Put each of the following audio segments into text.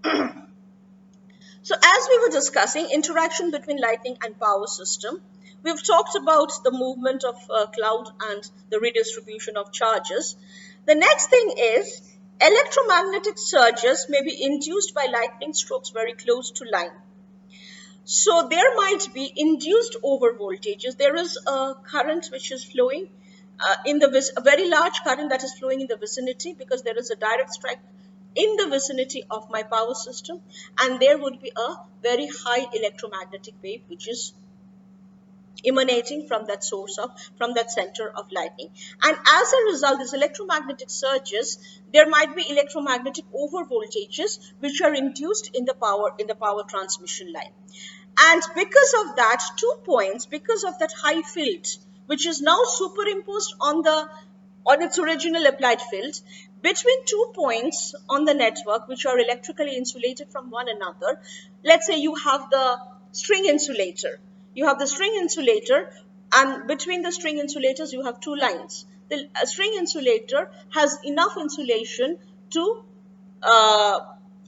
So as we were discussing interaction between lightning and power system, we've talked about the movement of cloud and the redistribution of charges. The next thing is electromagnetic surges may be induced by lightning strokes very close to line. So there might be induced over voltages. There is a current which is flowing a very large current that is flowing in the vicinity, because there is a direct strike in the vicinity of my power system, and there would be a very high electromagnetic wave which is emanating from that from that center of lightning. And as a result, these electromagnetic surges, there might be electromagnetic over voltages which are induced in the power transmission line. And because of that, 2 points, because of that high field which is now superimposed on its original applied field, between 2 points on the network which are electrically insulated from one another. Let's say you have the string insulator. You have the string insulator, and between the string insulators you have 2 lines. The string insulator has enough insulation to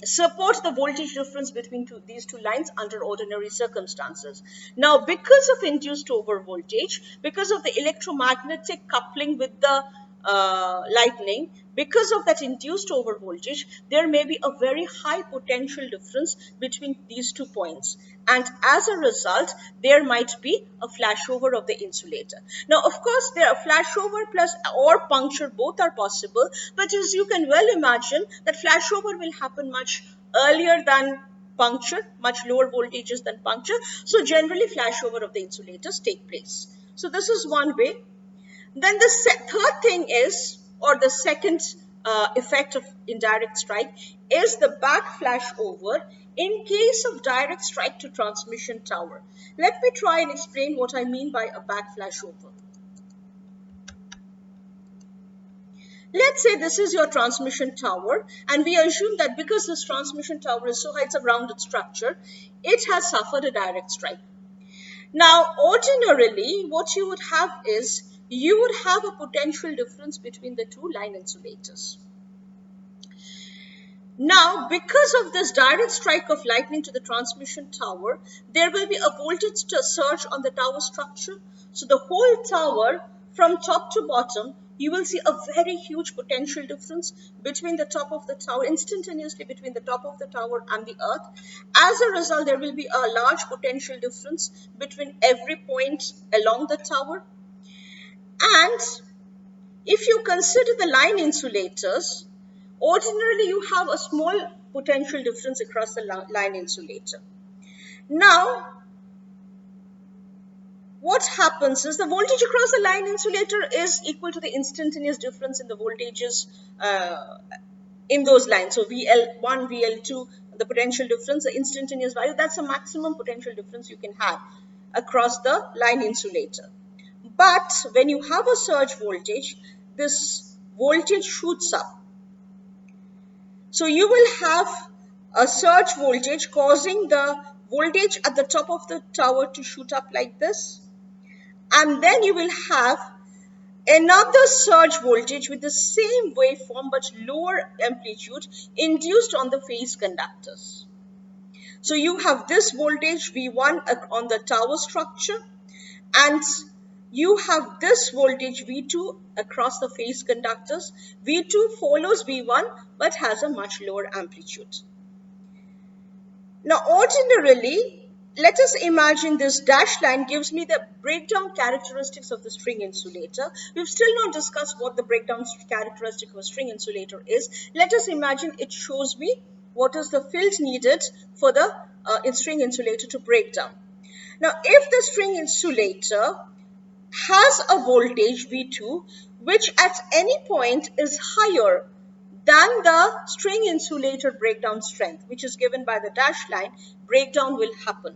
support the voltage difference between these two lines under ordinary circumstances. Now, because of induced over voltage, because of the electromagnetic coupling with the lightning, because of that induced over voltage, there may be a very high potential difference between these 2 points. And as a result, there might be a flashover of the insulator. Now, of course, there are flashover plus or puncture, both are possible. But as you can well imagine, that flashover will happen much earlier than puncture, much lower voltages than puncture. So generally, flashover of the insulators take place. So this is one way. Then the third thing is, or the second effect of indirect strike, is the back flashover in case of direct strike to transmission tower. Let me try and explain what I mean by a back flashover. Let's say this is your transmission tower, and we assume that because this transmission tower is so high, it's a grounded structure, it has suffered a direct strike. Now, ordinarily, what you would have is, you would have a potential difference between the 2 line insulators. Now, because of this direct strike of lightning to the transmission tower, there will be a voltage surge on the tower structure. So the whole tower, from top to bottom, you will see a very huge potential difference between the top of the tower, instantaneously between the top of the tower and the earth. As a result, there will be a large potential difference between every point along the tower. And if you consider the line insulators, ordinarily you have a small potential difference across the line insulator. Now, what happens is the voltage across the line insulator is equal to the instantaneous difference in the voltages in those lines. So VL1, VL2, the potential difference, the instantaneous value, that's the maximum potential difference you can have across the line insulator. But when you have a surge voltage, this voltage shoots up. So you will have a surge voltage causing the voltage at the top of the tower to shoot up like this. And then you will have another surge voltage with the same waveform but lower amplitude induced on the phase conductors. So you have this voltage V1 on the tower structure, and you have this voltage V2 across the phase conductors. V2 follows V1 but has a much lower amplitude. Now, ordinarily, let us imagine this dashed line gives me the breakdown characteristics of the string insulator. We've still not discussed what the breakdown characteristic of a string insulator is. Let us imagine it shows me what is the field needed for the string insulator to break down. Now, if the string insulator has a voltage V2, which at any point is higher than the string insulator breakdown strength, which is given by the dashed line, breakdown will happen.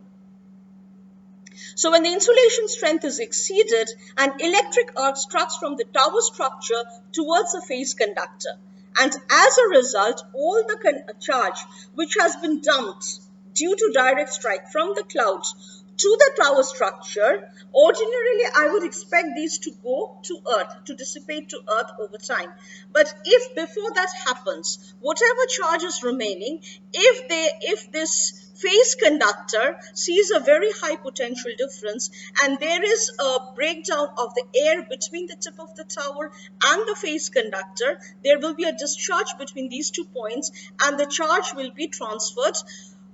So when the insulation strength is exceeded, an electric arc struts from the tower structure towards the phase conductor. And as a result, all the charge which has been dumped due to direct strike from the clouds to the tower structure, ordinarily I would expect these to go to earth, to dissipate to earth over time. But if before that happens, whatever charge is remaining, if this phase conductor sees a very high potential difference and there is a breakdown of the air between the tip of the tower and the phase conductor, there will be a discharge between these 2 points and the charge will be transferred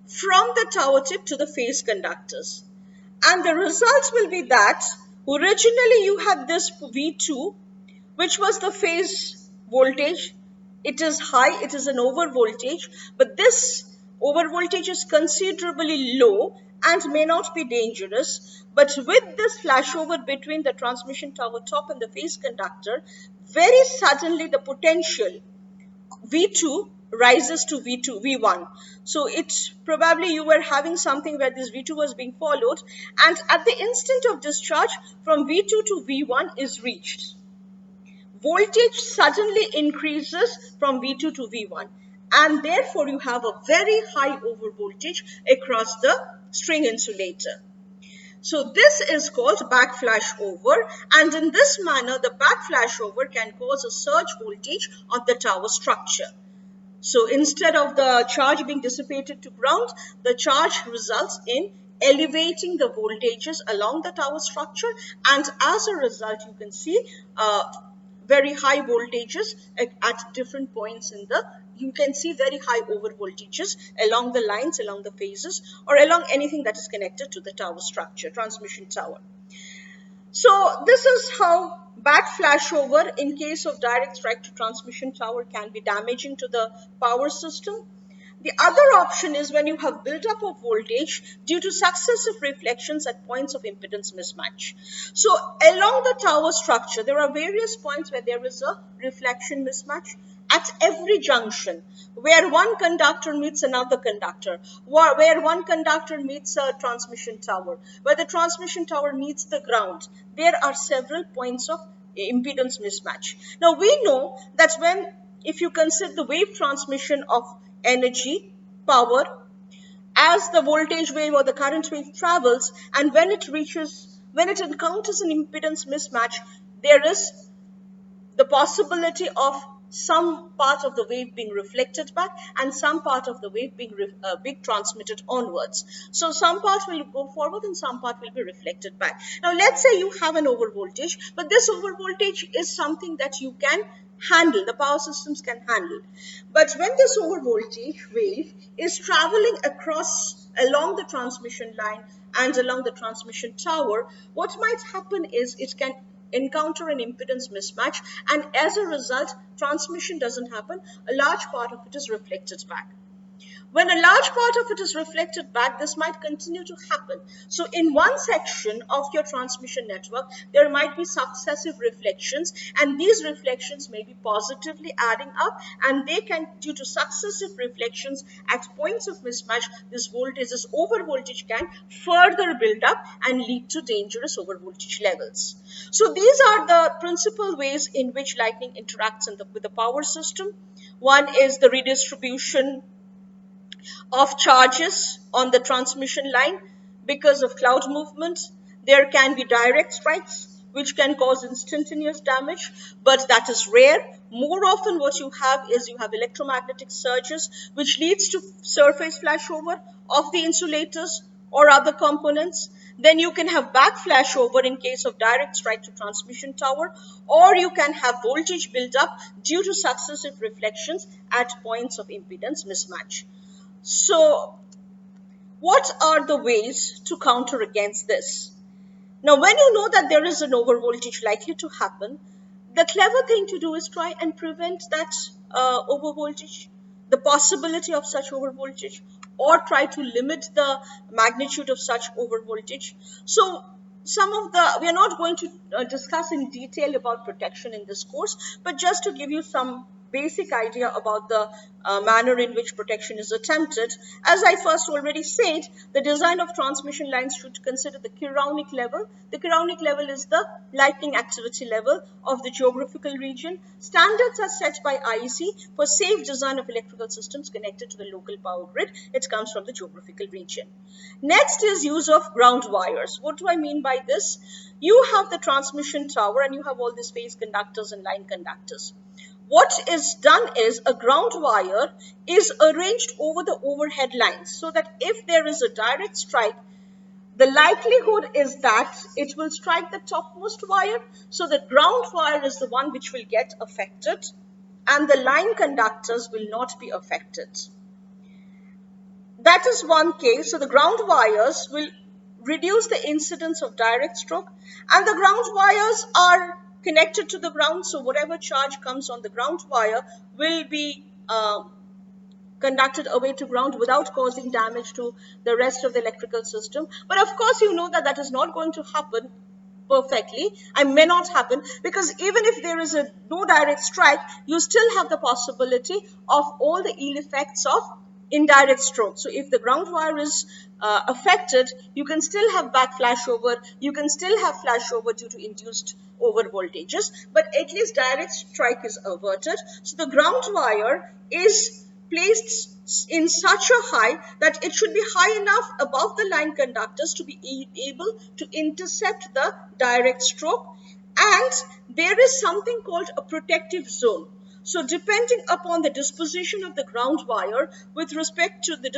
from the tower tip to the phase conductors. And the result will be that originally you had this V2, which was the phase voltage. It is high, it is an over voltage, but this over voltage is considerably low and may not be dangerous. But with this flashover between the transmission tower top and the phase conductor, very suddenly the potential V2 rises to V1. So it's probably you were having something where this V2 was being followed, and at the instant of discharge from V2 to V1 is reached. Voltage suddenly increases from V2 to V1, and therefore you have a very high over voltage across the string insulator. So this is called back flashover, and in this manner the back flashover can cause a surge voltage on the tower structure. So instead of the charge being dissipated to ground, the charge results in elevating the voltages along the tower structure, and as a result you can see very high voltages at different points in the, you can see very high over voltages along the lines, along the phases, or along anything that is connected to the tower structure, transmission tower. So this is how back flashover in case of direct strike to transmission tower can be damaging to the power system. The other option is when you have build-up of voltage due to successive reflections at points of impedance mismatch. So along the tower structure, there are various points where there is a reflection mismatch at every junction, where one conductor meets another conductor, where one conductor meets a transmission tower, where the transmission tower meets the ground. There are several points of impedance mismatch. Now we know that if you consider the wave transmission of energy, power, as the voltage wave or the current wave travels, and when it encounters an impedance mismatch, there is the possibility of some part of the wave being reflected back and some part of the wave being transmitted onwards. So some part will go forward and some part will be reflected back. Now let's say you have an overvoltage, but this overvoltage is something that you can handle, the power systems can handle. But when this overvoltage wave is traveling along the transmission line and along the transmission tower, what might happen is it can encounter an impedance mismatch, and as a result transmission doesn't happen. A large part of it is reflected back. When a large part of it is reflected back, this might continue to happen. So in one section of your transmission network, there might be successive reflections, and these reflections may be positively adding up, and they can, due to successive reflections at points of mismatch, this over voltage can further build up and lead to dangerous over voltage levels. So these are the principal ways in which lightning interacts with the power system. One is the redistribution of charges on the transmission line because of cloud movement. There can be direct strikes which can cause instantaneous damage, but that is rare. More often what you have electromagnetic surges, which leads to surface flashover of the insulators or other components. Then you can have back flashover in case of direct strike to transmission tower, or you can have voltage buildup due to successive reflections at points of impedance mismatch. So what are the ways to counter against this? Now, when you know that there is an overvoltage likely to happen, the clever thing to do is try and prevent that overvoltage, the possibility of such overvoltage, or try to limit the magnitude of such overvoltage. So we are not going to discuss in detail about protection in this course, but just to give you some basic idea about the manner in which protection is attempted. As I first already said, the design of transmission lines should consider the chironic level. The chironic level is the lightning activity level of the geographical region. Standards are set by IEC for safe design of electrical systems connected to the local power grid. It comes from the geographical region. Next is use of ground wires. What do I mean by this? You have the transmission tower and you have all these phase conductors and line conductors. What is done is a ground wire is arranged over the overhead lines so that if there is a direct strike, the likelihood is that it will strike the topmost wire. So the ground wire is the one which will get affected and the line conductors will not be affected. That is one case. So the ground wires will reduce the incidence of direct stroke, and the ground wires are connected to the ground, so whatever charge comes on the ground wire will be conducted away to ground without causing damage to the rest of the electrical system. But of course, you know that that is not going to happen perfectly. And may not happen, because even if there is no direct strike, you still have the possibility of all the ill effects of indirect stroke. So if the ground wire is affected, you can still have back flashover, you can still have flashover due to induced over voltages, but at least direct strike is averted. So the ground wire is placed in such a high that it should be high enough above the line conductors to be able to intercept the direct stroke, and there is something called a protective zone. So depending upon the disposition of the ground wire with respect to the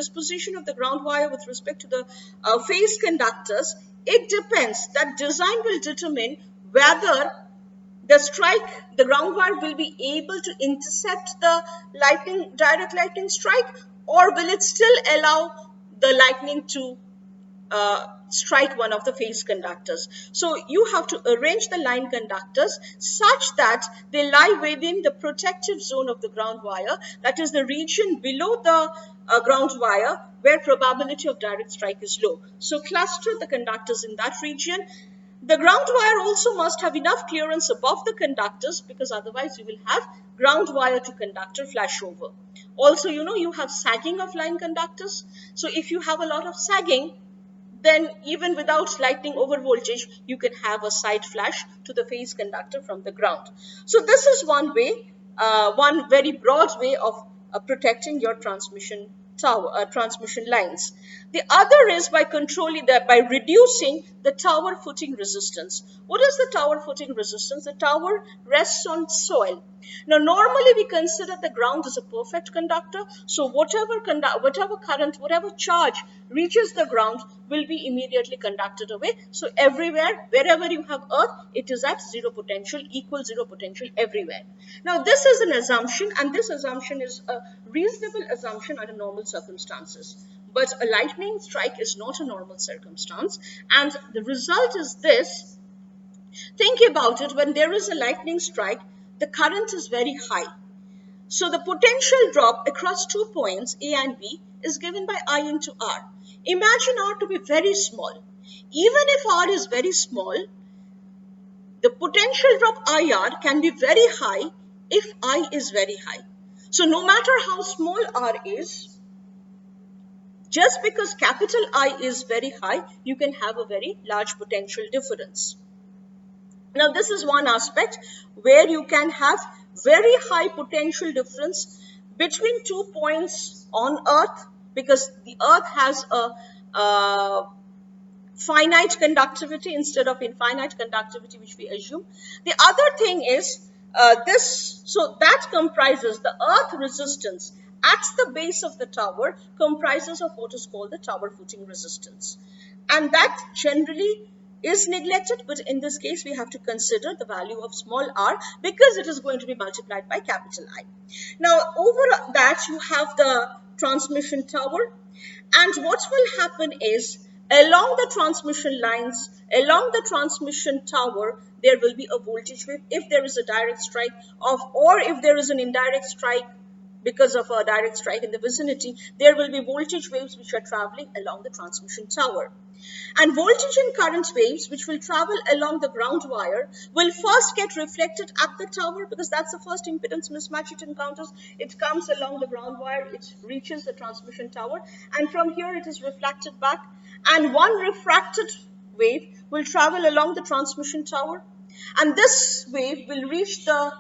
phase conductors, it depends. That design will determine whether the ground wire will be able to intercept the direct lightning strike, or will it still allow the lightning to strike one of the phase conductors. So you have to arrange the line conductors such that they lie within the protective zone of the ground wire, that is the region below the ground wire where probability of direct strike is low. So cluster the conductors in that region. The ground wire also must have enough clearance above the conductors, because otherwise you will have ground wire to conductor flashover. Also, you have sagging of line conductors. So if you have a lot of sagging, then even without lightning over voltage, you can have a side flash to the phase conductor from the ground. So this is one way, one very broad way of protecting your transmission lines. The other is by reducing the tower footing resistance. What is the tower footing resistance? The tower rests on soil. Now, normally we consider the ground as a perfect conductor. So whatever current, whatever charge reaches the ground will be immediately conducted away. So everywhere, wherever you have earth, it is at zero potential, equal zero potential everywhere. Now, this is an assumption, and this assumption is a reasonable assumption under normal circumstances. But a lightning strike is not a normal circumstance, and the result is this. Think about it. When there is a lightning strike, the current is very high. So the potential drop across 2 points, A and B, is given by I into R. Imagine R to be very small. Even if R is very small, the potential drop IR can be very high if I is very high. So no matter how small R is, just because capital I is very high, you can have a very large potential difference. Now, this is one aspect where you can have very high potential difference between 2 points on Earth, because the Earth has a finite conductivity instead of infinite conductivity, which we assume. The other thing is so that comprises the Earth resistance at the base of the tower comprises of what is called the tower footing resistance. And that generally is neglected, but in this case we have to consider the value of small r because it is going to be multiplied by capital I. Now over that you have the transmission tower, and what will happen is along the transmission lines, along the transmission tower, there will be a voltage wave if there is a direct strike or if there is an indirect strike because of a direct strike in the vicinity, there will be voltage waves which are traveling along the transmission tower. And voltage and current waves which will travel along the ground wire will first get reflected at the tower, because that's the first impedance mismatch it encounters. It comes along the ground wire, it reaches the transmission tower, and from here it is reflected back. And one refracted wave will travel along the transmission tower, and this wave will reach the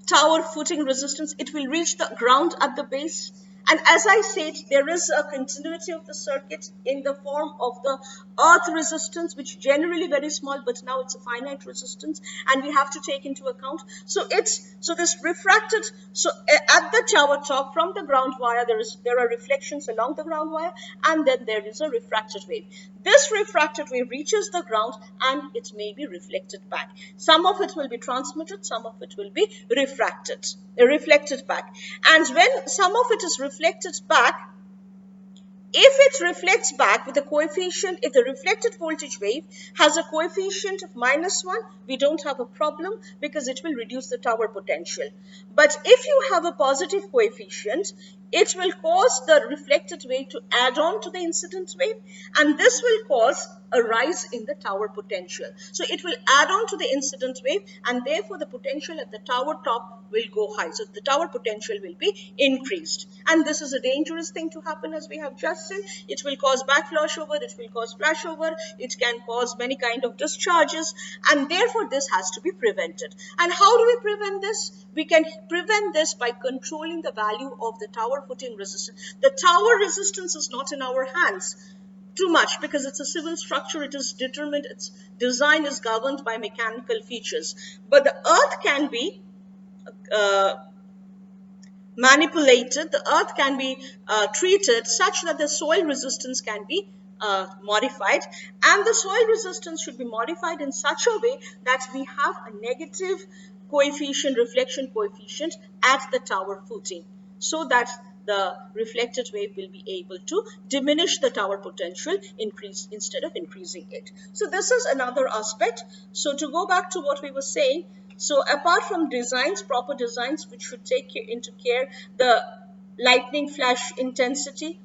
tower footing resistance. It will reach the ground at the base. And as I said, there is a continuity of the circuit in the form of the earth resistance, which generally very small, but now it's a finite resistance, and we have to take into account. So this refracted, at the tower top from the ground wire, there are reflections along the ground wire, and then there is a refracted wave. This refracted wave reaches the ground and it may be reflected back. Some of it will be transmitted, some of it will be reflected back. And when some of it is reflected back, if it reflects back with a coefficient, if the reflected voltage wave has a coefficient of -1, we don't have a problem because it will reduce the tower potential. But if you have a positive coefficient, it will cause the reflected wave to add on to the incident wave, and this will cause a rise in the tower potential. So it will add on to the incident wave, and therefore the potential at the tower top will go high. So the tower potential will be increased. And this is a dangerous thing to happen, as we have just seen. It will cause back flashover, it will cause flashover, it can cause many kind of discharges, and therefore this has to be prevented. And how do we prevent this? We can prevent this by controlling the value of the tower footing resistance. The tower resistance is not in our hands too much, because it's a civil structure. It is determined, its design is governed by mechanical features. But the earth can be manipulated, the earth can be treated such that the soil resistance can be modified, and the soil resistance should be modified in such a way that we have a negative coefficient, reflection coefficient at the tower footing, so that the reflected wave will be able to diminish the tower potential instead of increasing it. So this is another aspect. So to go back to what we were saying, so apart from designs, proper designs which should take into care the lightning flash intensity,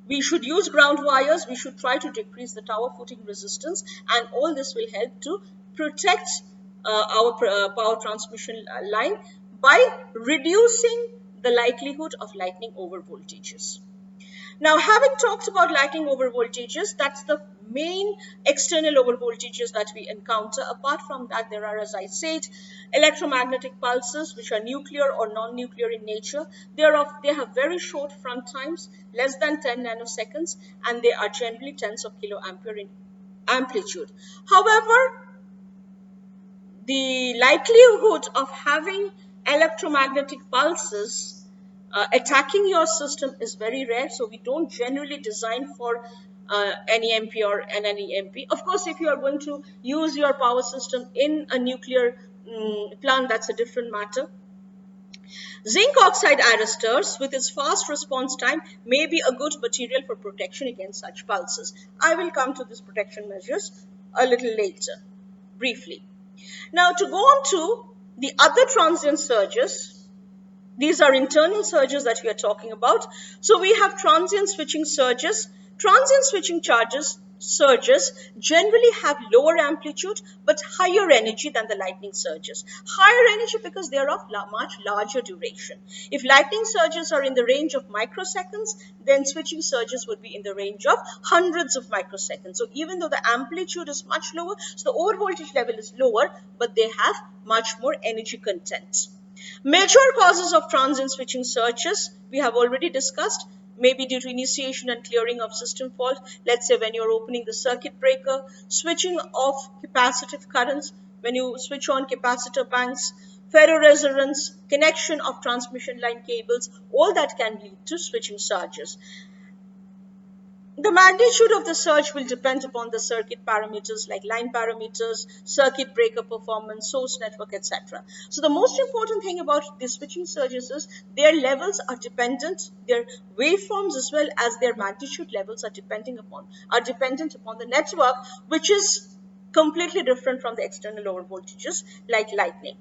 we should use ground wires, we should try to decrease the tower footing resistance, and all this will help to protect our power transmission line by reducing the likelihood of lightning over voltages. Now, having talked about lightning over voltages, that's the main external over voltages that we encounter. Apart from that, there are, as I said, electromagnetic pulses, which are nuclear or non-nuclear in nature. They have very short front times, less than 10 nanoseconds, and they are generally tens of kiloampere in amplitude. However, the likelihood of having electromagnetic pulses attacking your system is very rare, so we don't generally design for NEMP or NNEMP. Of course, if you are going to use your power system in a nuclear plant, that's a different matter. Zinc oxide arresters with its fast response time may be a good material for protection against such pulses. I will come to these protection measures a little later, briefly. Now, to go on to the other transient surges, these are internal surges that we are talking about. So we have transient switching surges. Transient switching surges generally have lower amplitude but higher energy than the lightning surges. Higher energy because they are of much larger duration. If lightning surges are in the range of microseconds, then switching surges would be in the range of hundreds of microseconds. So even though the amplitude is much lower, so the over voltage level is lower, but they have much more energy content. Major causes of transient switching surges we have already discussed, maybe due to initiation and clearing of system fault. Let's say when you're opening the circuit breaker, switching off capacitive currents, when you switch on capacitor banks, ferroresonance, connection of transmission line cables, all that can lead to switching surges. The magnitude of the surge will depend upon the circuit parameters like line parameters, circuit breaker performance, source network, etc. So the most important thing about the switching surges is their levels are dependent, their waveforms as well as their magnitude levels are dependent upon the network, which is completely different from the external lower voltages like lightning.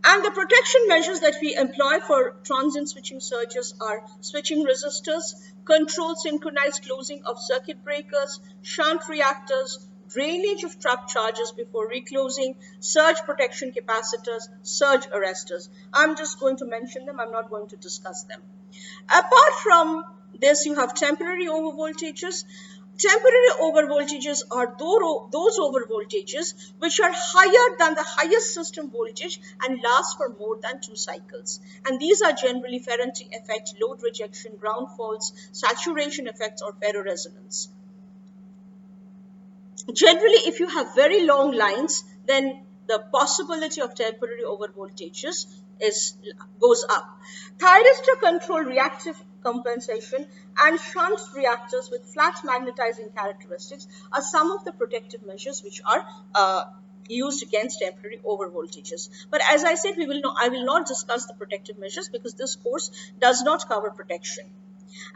And the protection measures that we employ for transient switching surges are switching resistors, controlled synchronized closing of circuit breakers, shunt reactors, drainage of trapped charges before reclosing, surge protection capacitors, surge arresters. I'm just going to mention them, I'm not going to discuss them. Apart from this, you have temporary overvoltages. Temporary overvoltages are those overvoltages which are higher than the highest system voltage and last for more than 2 cycles. And these are generally Ferenting effect, load rejection, ground faults, saturation effects, or ferroresonance. Generally, if you have very long lines, then the possibility of temporary overvoltages goes up. Thyristor control reactive compensation and shunt reactors with flat magnetizing characteristics are some of the protective measures which are used against temporary overvoltages. But as I said, I will not discuss the protective measures because this course does not cover protection.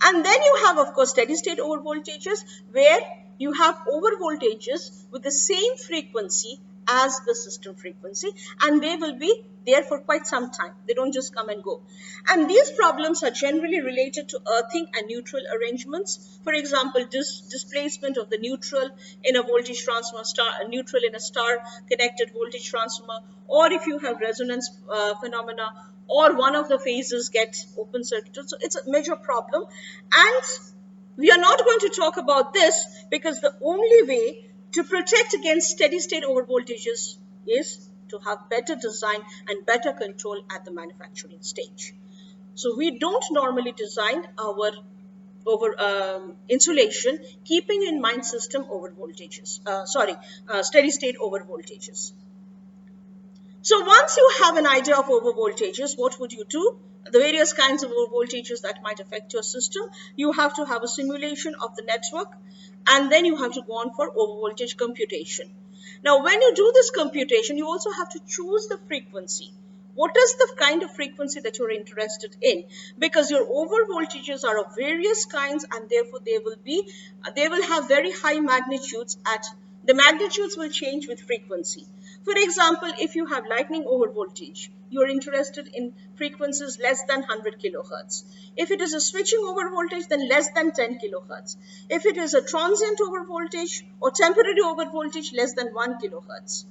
And then you have, of course, steady state overvoltages, where you have overvoltages with the same frequency as the system frequency, and they will be there for quite some time. They don't just come and go. And these problems are generally related to earthing and neutral arrangements. For example, displacement of the neutral in a voltage transformer, neutral in a star connected voltage transformer, or if you have resonance phenomena, or one of the phases gets open circuited. So it's a major problem, and we are not going to talk about this because the only way to protect against steady state overvoltages is to have better design and better control at the manufacturing stage. So we don't normally design our insulation keeping in mind system overvoltages, steady state overvoltages. So once you have an idea of overvoltages, what would you do? The various kinds of overvoltages that might affect your system, you have to have a simulation of the network, and then you have to go on for overvoltage computation. Now, when you do this computation, you also have to choose the frequency. What is the kind of frequency that you're interested in? Because your overvoltages are of various kinds, and therefore they will have very high magnitudes. The magnitudes will change with frequency. For example, if you have lightning overvoltage, you are interested in frequencies less than 100 kilohertz. If it is a switching overvoltage, then less than 10 kilohertz. If it is a transient overvoltage or temporary overvoltage, less than 1 kilohertz.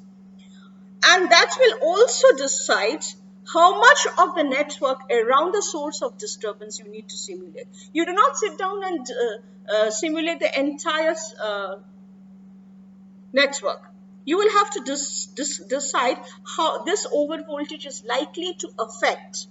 And that will also decide how much of the network around the source of disturbance you need to simulate. You do not sit down and simulate the entire network. You will have to decide how this overvoltage is likely to affect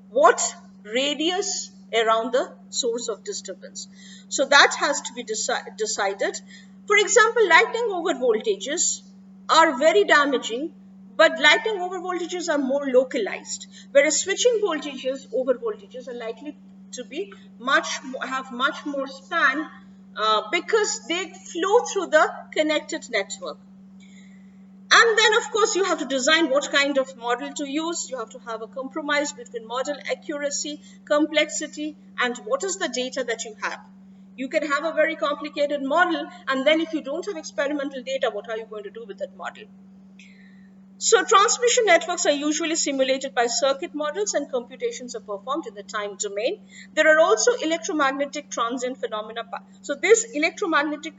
what radius around the source of disturbance. So that has to be decided. For example, lightning overvoltages are very damaging, but lightning overvoltages are more localized, whereas switching overvoltages are likely to be have much more span because they flow through the connected network. And then, of course, you have to design what kind of model to use. You have to have a compromise between model accuracy, complexity, and what is the data that you have. You can have a very complicated model, and then if you don't have experimental data, what are you going to do with that model? So transmission networks are usually simulated by circuit models, and computations are performed in the time domain. There are also electromagnetic transient phenomena. So this electromagnetic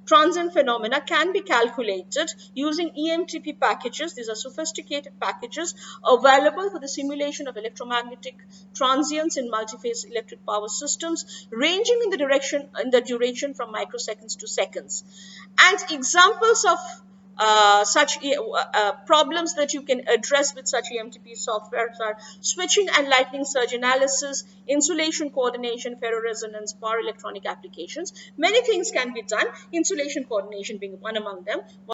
transient phenomena can be calculated using EMTP packages. These are sophisticated packages available for the simulation of electromagnetic transients in multi-phase electric power systems, ranging in the duration from microseconds to seconds. And examples of such problems that you can address with such EMTP softwares are switching and lightning surge analysis, insulation coordination, ferroresonance, power electronic applications. Many things can be done, insulation coordination being one among them.